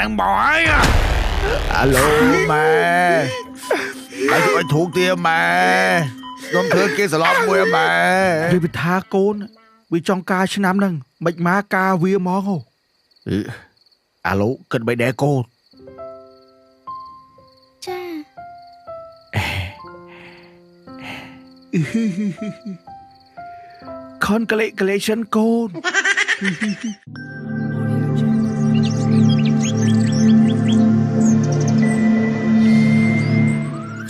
đang bỏi alo mẹ ai cho anh thuộc tiền mẹ con thưa kia sẽ lo mua mẹ vì tha côn vì trong ca chứ năm nâng mạch má ca vía món hồ alo cần bay đẻ cô cha congratulation côn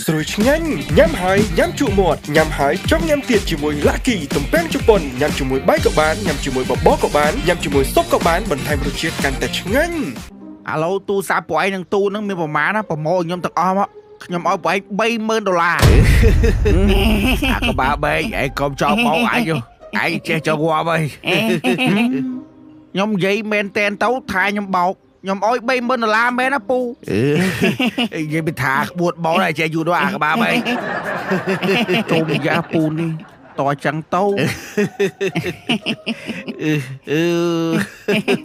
ស្រួយឆ្ងាញ់ញ៉ាំហើយញ៉ាំជក់មាត់ញ៉ាំហើយចង់ញ៉ាំទៀតជាមួយ Lucky ទំពាំងជប៉ុនញ៉ាំជាមួយបាយក៏បានញ៉ាំជាមួយបបរក៏បានញ៉ាំជាមួយស៊ុបក៏បានបន្ថែមរសជាតិកាន់តែឆ្ងាញ់ អាឡូទូសាប់ពួកឯងនឹងទូនឹងមានប្រមាណណាប្រម៉ូខ្ញុំទាំងអស់មកខ្ញុំឲ្យពួកឯង$30,000អាកបាបែងឯងកុំចោលបោកឯងឯងចេះចោលងាប់ហើយ ខ្ញុំនិយាយមែនតែនទៅថាខ្ញុំបោកខ្ញុំឲ្យ$30,000មែនណាពូ និយាយពីថាក្បួនបោកឯងចេះយូរដល់អាកបាបែង ជុំយ៉ាពូនេះតអញ្ចឹងទៅ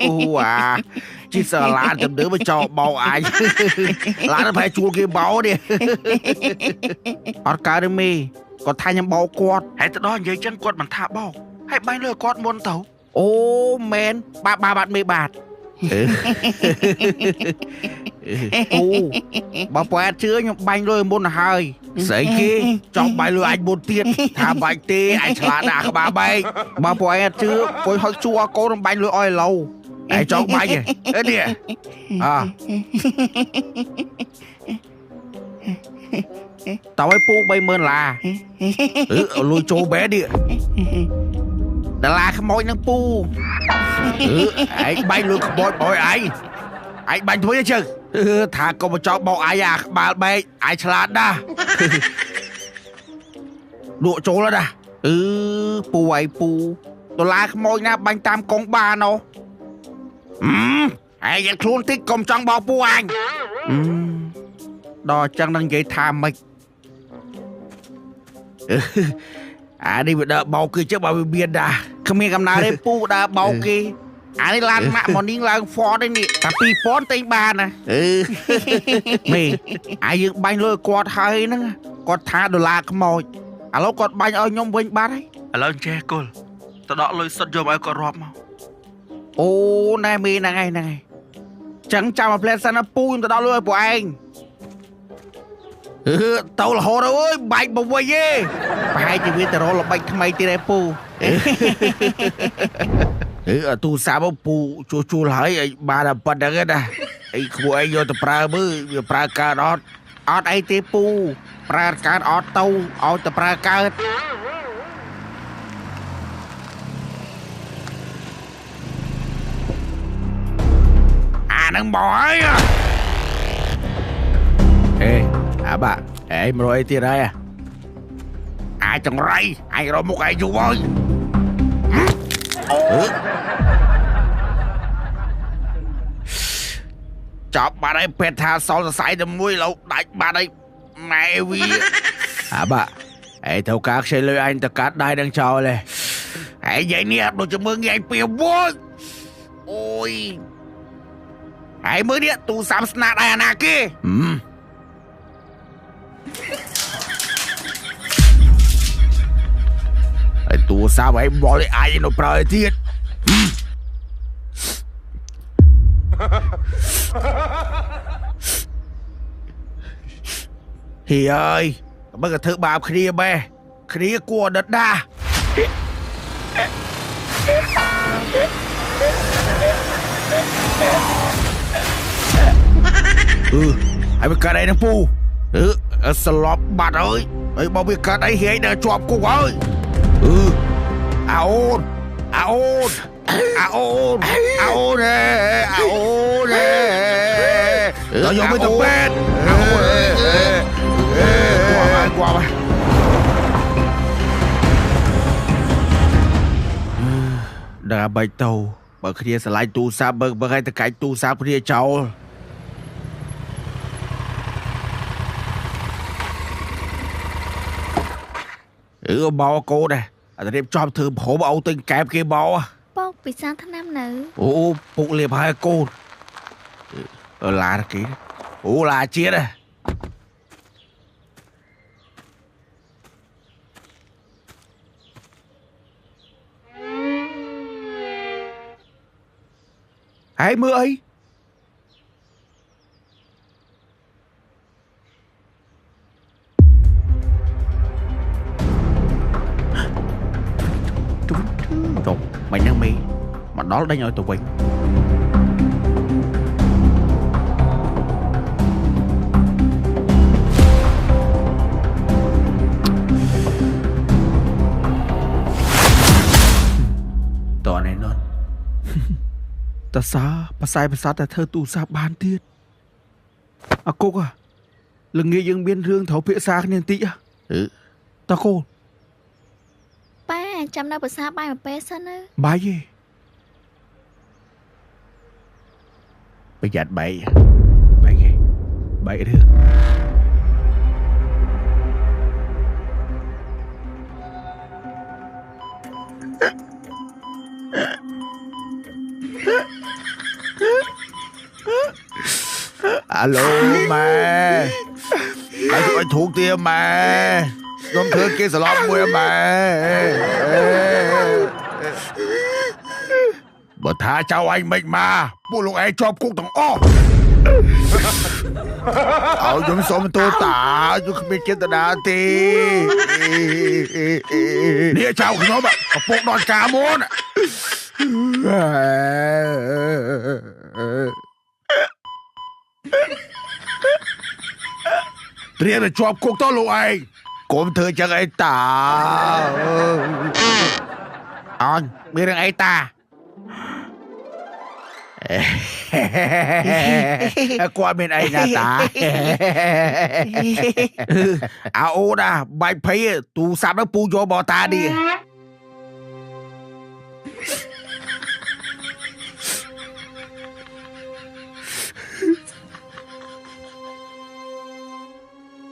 អូអាជីសឡានទៅដើមកចោលបោកឯងឡានទៅប្រហែលជួលគេបោកនេះ អត់កើតទេមេគាត់ថាខ្ញុំបោកគាត់ ហើយទៅដល់និយាយចឹងគាត់មិនថាបោកហើយបាញ់លើគាត់មុនទៅ អូមែនបាទមេបាទអូបើប៉ែតជឿខ្ញុំបាញ់លុយមុនទៅហើយ ស្អីគេចង់បាញ់លើអញមុនទៀតថាបាច់ទេអញឆ្លាតណាស់ក្បាលបែក បើប៉ែតជឿពុយហុចជួកូនបាញ់លុយអស់ឥឡូវ ឯងចង់បាញ់អីនេះអើ តើឲ្យពូ$30,000 លុយចូលបែនេះ ដុល្លារខ្មោចនឹងពូ ឯងបាញ់លុយក្បោចបោយឯងបាញ់ធ្វើអញ្ចឹងថាកុំមកចោលបោកឯងអាក្បាលបែកឯងឆ្លាតណាស់ លក់ចូលណាពូឯងពូដុល្លារខ្មោចណាបាញ់តាមកងបានអូ ឯងយ៉ាងខ្លួនតិចកុំចង់បោកពូអញ ដល់ចឹងនឹងនិយាយថាម៉េច អានេះវាដើរបោកគឺចឹងបើវាមានដែរ គ្មានកំណើទេពូដើរបោកគេអានេះឡានម៉ាក់ម៉ូនីងឡើង Ford ទេនេះតែ2000ទិញបានណាមេអាយើងបាញ់លុយគាត់ហើយហ្នឹងគាត់ថាដុល្លារខ្មោចឥឡូវគាត់បាញ់ឲ្យខ្ញុំវិញបាត់ហើយ ឥឡូវចេះគល់ទៅដកលុយសុទ្ធយកឲ្យគាត់រាប់មក អូណែមេហ្នឹងហើយចឹងចាំមកផ្លែសិនណាពូខ្ញុំទៅដកលុយឲ្យពួកឯង ទៅរហូតអើយបែកមកវិញទេ ប្រហែលជាវាទៅរកល្បិចថ្មីទៀតឯពូ ទូរស័ព្ទពូជួលហើយបានតែប៉ុណ្្នឹងណាអីក្មួយឯងយកទៅប្រើមើលវាប្រើកើតអត់ អត់អីទេពូប្រើកើតអត់ទៅឲ្យទៅប្រើកើតអានឹងបោហើយអេអាបាឯងមកអីទៀតហើយអាចចង្រៃឯងរកមុខឯងយូរហើយចាប់បាត់ហើយពេទ្យថាសល់សរសៃតែមួយឡូវដាច់បាត់ហើយម៉ែវាអាបាឯងត្រូវការខ្ចីលុយអញទៅកាត់ដៃនឹងចោលឯងឯងនិយាយនេះអត់ដូចជាមើងងាយពីវ៉យអូយឯងមើលនេះទូរស័ព្ទស្នាដៃអាណាគេឯទូរស័ព្ទឯងបលឯងនៅប្រើឲ្យទៀតហីអើយបើក៏ធ្វើបាបគ្នាបែគ្នាគួរដិតដាហើយវាកាត់អីនឹងពូស្លប់បាត់ហើយហើយបើវាកាត់អីហែងដល់ជាប់គុកហើយអាអូនទៅយកទៅពេទ្យគាត់ដល់បាច់ទៅបើគ្នាឆ្លាញ់ទូរស័ព្ទបើឲ្យទៅកាច់ទូរស័ព្ទគ្នាចោលបោកូនដែរអត់រៀបចំធ្វើព្រមឲ្យទៅកែបគេបោ ពកពិសាថ្នាំនៅ អូពុកលៀបហើយកូន là kì ủa là chia đây hãy mưa ấy Trời, mày nhăn mi mà đó là đánh ở tụi mình tòa này luôn ta sai ta thơ tù xa ban tiết à cô à lưng nghe dân biên rương thấu phía xa nên tí à ta cô ba chăm đâu bữa xa bay mà bé sân á bài gì bây giờ bậy gì bậy đưa alo mẹ anh thuộc tiền mẹ con thưa kia sẽ lót mùi mẹ bà tha cháu anh mình mà bộ lúc ấy cho cuộc thằng ô giống sống tôi tả chứ không biết chết ta đã thì nè cháu cái nó mà bộ đòn cá môn Riêng là cho cuộc đó lúc ấy cũng thưa chẳng ấy ta anh biết rằng ấy ta qua bên ấy nè ta ô đà bài phí tù sạp nó pu vô bỏ ta đi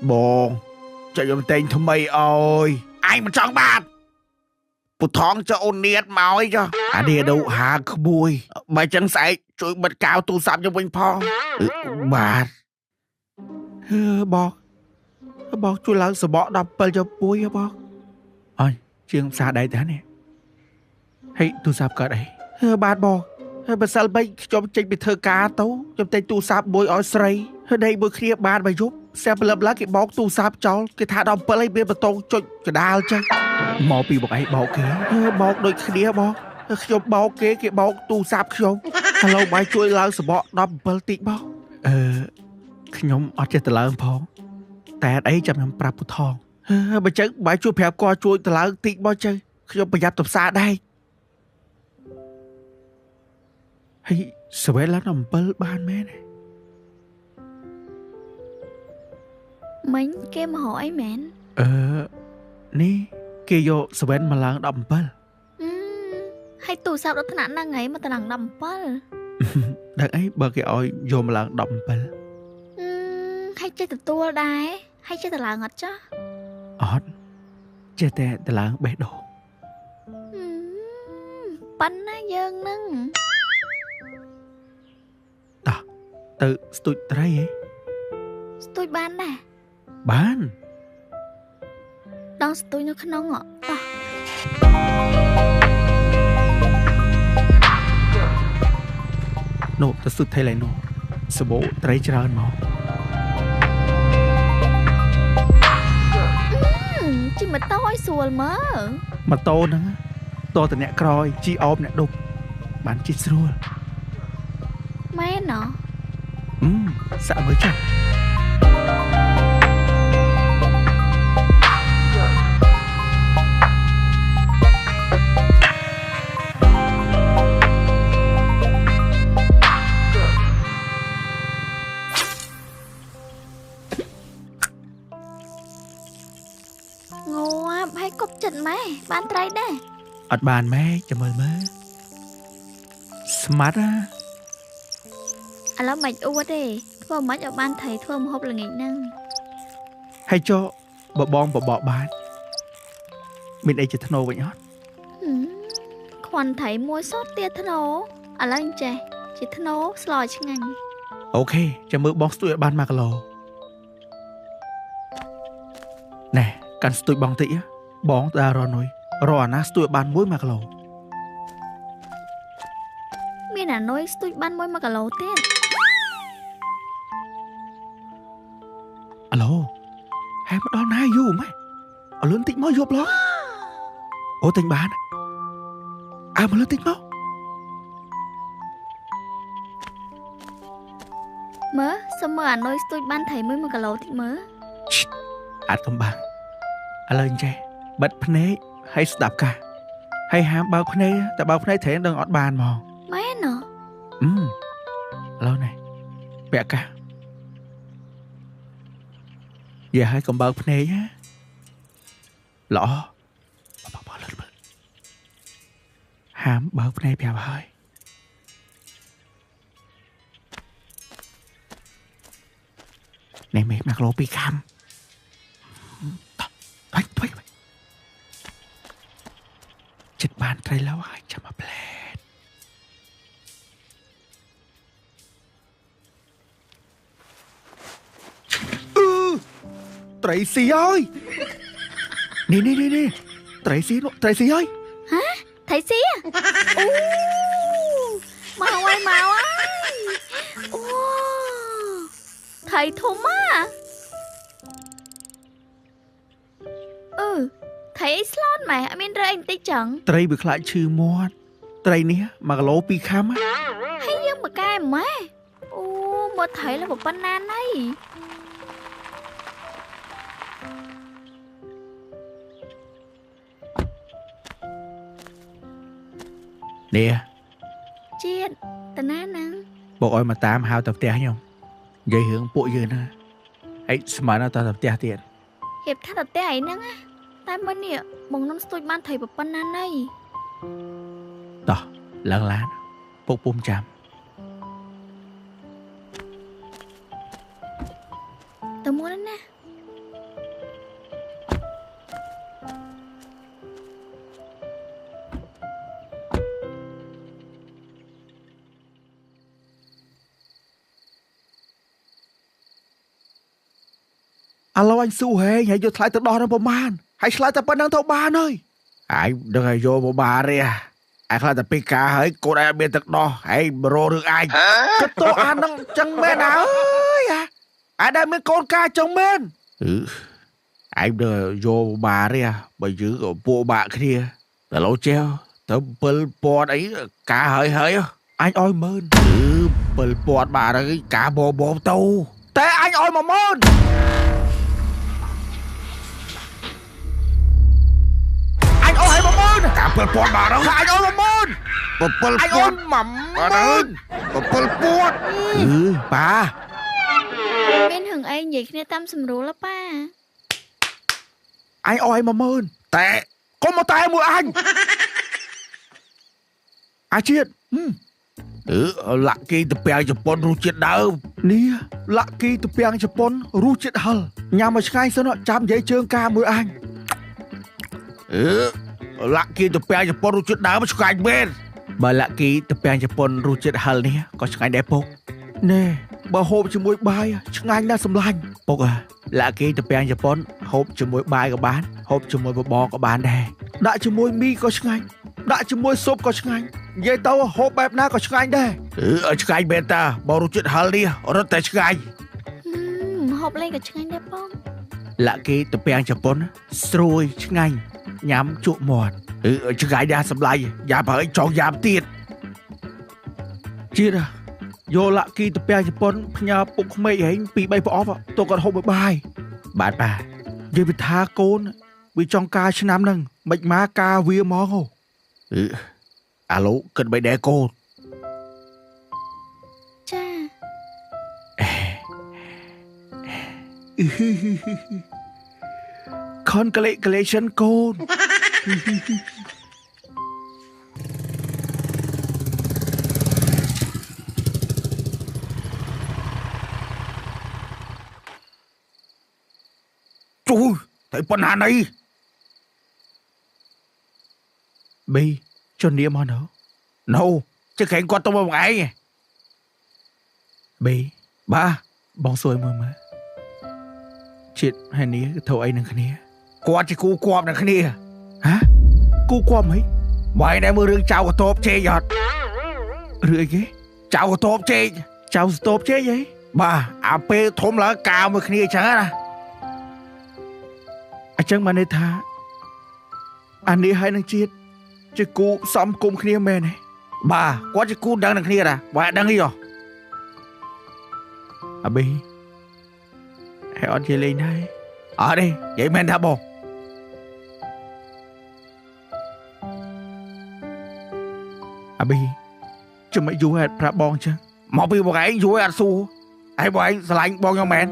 Bồn chạy cho tên thầm mày ơi anh mà chọn bạn một thoáng cho ôn niết máu ấy cho đi đâu hà bùi bài chẳng xảy chuỗi bật cao tu sạp cho mình phong bạn bọc chú lớn sẽ bỏ đập bật cho bùi bọc ôi chuyện xa đây thế này hãy tu sạp cả đây bạn bọc bà sao bây cho chạy bị thơ cá tấu cho tên tu sạp bùi ở srei đây bùi khía bạn bài giúp xem lập lá cái bọc tu sạp cho cái thả đọc bật lấy bên bà tôn cho đào chứ mò bị bọc ấy bọc kế bọc đôi khía bọc bọc kế cái bọc tu sạp không hello bài chuối lớn sẽ bỏ đọc bật tị bọc nhóm ở trên tờ lớn phongแต่đấyจำนำปลาปุทองไปเจอใบช่วยแผลกอช่วยตลาดติบ่เจอขยมประหยัดตบซาได้ให้สวยแล้วนำเปิลบ้านแม่เนี่ย mấy cái mà hỏi mẹ นี่เกโยสวยมาล้างดำเปิล hay tù sao đó thằng nạn đang ấy mà tao đang đầm bơ ดังไอ้เบอร์เกออยโยมมาล้างดำเปิล hay chơi từ tua đài hay chơi từ là ngọt chứ ออดเจแต่ล้างเบดโด bánh á dân nâng ต่อtựสตุยไตรเอ้ tôi bán nè บ้าน đón tôi nó khăn ngọ tao โนแต่สุดไทยไรโนสโบไตรจราหมอ chứ mà tôi xùa mơ มาโตนะโตแต่เนี่ยกรอยจีออมเนี่ยดุบ้านจีสรัว mẹ nó สะเมื่อจัง ngô hay cục chỉnh mẹ bán trái đây อดบานแม่จะมือมือสมาร์ท à nó mày u đi thua mất ở ban thầy thua một hộp là nghịch năng ให้โจบองบอกบ้านมินเอจะทโนไปยอด khoan thấy mua sót tia thân ố à lên chè chỉ thân ố sloi chứ ngành អូខេចាំមើលបងស្ទួយឲ្យបាន1គីឡូណែកាន់ស្ទួយបងតិចបងដើររនុយរកអាណាស្ទួយបាន1គីឡូមានអានុយស្ទួយបាន1គីឡូទៀតអាឡូហែមកដល់ណាយូរម៉េចអលឿនតិចមកយប់ឡងអូទិញបានមកលឿនតិចមកមើលសុំមើលអានុយស្ទួយបានថៃ1គីឡូតិចមើលអាចកំបាំងឥឡូវអញ្ចេះបិទភ្នែកហើយស្ដាប់កាសហើយហាមបើកភ្នែកតែបើកភ្នែកត្រូវដឹងអត់បានហ្មងមែនឥឡូវនេះពាក់កាសយាហើយកុំបើកភ្នែកណាល្អបើលឿនមើលហាមបើកភ្នែកប្រាប់ហើយនេះមេ1គីឡូ2ខាំទៅចិត្តបានត្រីឡូវហើយចាំមកផ្លែតត្រីស៊ីហើយនេះត្រីស៊ីហើយហ៎ត្រីស៊ីអូមកហើយអូត្រីធំត្រីអីស្លន់ម៉ែអត់មានរើអីបន្តិចចឹងត្រីវាខ្លាចឈឺមាត់ត្រីនេះ1គីឡូ2ខាំហើយយើងមកកែម៉ែអូមកត្រីលើប៉ុណ្ណាណៃនេះជាតិតាណាហ្នឹងបងអើយមកតាមហៅទៅផ្ទះខ្ញុំនិយាយរឿងពួកយើងណាអីស្មានទៅផ្ទះទៀតហៀបថាទៅផ្ទះអីហ្នឹងតែមើលនេះបងនំស្ទួយបានថៃប៉ុណ្ណាណៃតោះឡើងឡានពុកពុំចាំទៅមុនណា ឥឡូវអញស៊ូហេងហើយយកថ្លៃទៅដោះនឹងប្រមាណហើយឆ្លើយតែប៉ុណ្្នឹងទៅបានហើយអាយដឹងឲ្យយកមកបានទេអាខ្លាចតែពីការហើយកូនឯងមានទឹកដោះហើយរោរឿងអាចគិតទៅអានឹងចឹងមែនអើយអាដែលមានកូនការចឹងមែនឯងដឹងយកមកបានទេបើយើងក៏ពួកបាក់គ្នាតែលោចេះទៅ7ពាន់អីការហើយអញឲ្យ10000 7ពាន់បាទហើយការបបទៅតែអញឲ្យ10000កា7ពាន់បាទអញឲ្យ10000 7ពាន់10000 7ពាន់ប៉ាមានហឹងអីនិយាយគ្នាតាមស្រួលប៉ាអញឲ្យ10000តែកុំមកតែមួយអញអាជាតិលាក់គីទៅពាំងជប៉ុនរសជាតិដើមនេះលាក់គីទៅពាំងជប៉ុនរសជាតិហឹលញ៉ាំមកឆ្ងាញ់សិនចាំនិយាយជើងការមួយអញលាក់គីទៅពាំងជប៉ុនរសជាតិដើមឆ្ងាញ់មែនបើលាក់គីទៅពាំងជប៉ុនរសជាតិហឹលនេះក៏ឆ្ងាញ់ដែរពុកណែបើហូបជាមួយបាយឆ្ងាញ់ណាស់សម្លាញ់ពុកលាក់គីទៅពាំងជប៉ុនហូបជាមួយបាយក៏បានហូបជាមួយបបរក៏បានដែរដាក់ជាមួយមីក៏ឆ្ងាញ់ដាក់ជាមួយស៊ុបក៏ឆ្ងាញ់និយាយទៅហូបបែបណាក៏ឆ្ងាញ់ដែរឆ្ងាញ់មែនតាបើរសជាតិហឹលនេះរត់តែឆ្ងាញ់ហូបលេងក៏ឆ្ងាញ់ដែរបងលាក់គីទៅពាំងជប៉ុនស្រួយឆ្ងាញ់ញ៉ាំជក់មាត់ឆ្ងាញ់ដែរសម្លាញ់យ៉ាប់ហើយចង់យ៉ាប់ទៀតជាតិយកលាក់គីទៅពាំងជប៉ុនផ្ញើពុកក្មេកហែង2-3ប្រអប់ទៅគាត់ហូបបាយបាទប៉ានិយាយវិថាកូនវាចង់ការឆ្នាំហ្នឹងមិនមកការវាហ្មងអាឡូគិតបីដែរកូនចា Congratulations កូនទូតែប៉ុណ្ណានេះប៊ីជន់នាមមកណូចេះក្រែងគាត់ទៅមកឯងប៊ី Ba Bong xôi mơ mơ Chết hai ní thầu ấy nâng khá nia Quạt chứ cú quạt nâng khá nia Hả Cú quạt mấy Mày này mơ rương chào của tốp chê giọt Rưỡi ghế Chào của tốp chê Chào của tốp chê vậy Ba à bê thôm lá cao mơ khá nia chẳng á À chẳng mà này tha Anh ní hai nâng chết Chứ cú xóm cùng khá nia mê này Ba quạt chứ cú đang nâng khá nia à Bà đang đi rồi À bê Hãy ổn chơi lên đây Ở đây vậy men thả bò À bê Chứ mày dù hết ra bong chứ Mà bê một cái dù hết xu Hãy bỏ anh sẽ lạnh bong nhau men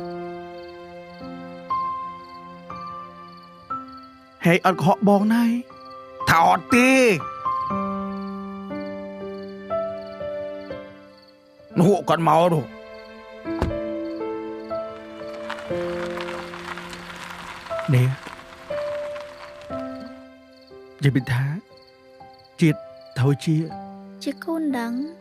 Hãy ổn họ bong này Thả ọt đi Nó hộ con máu đồ Nè Vậy bình thá Chết thôi chia Chứ con đắng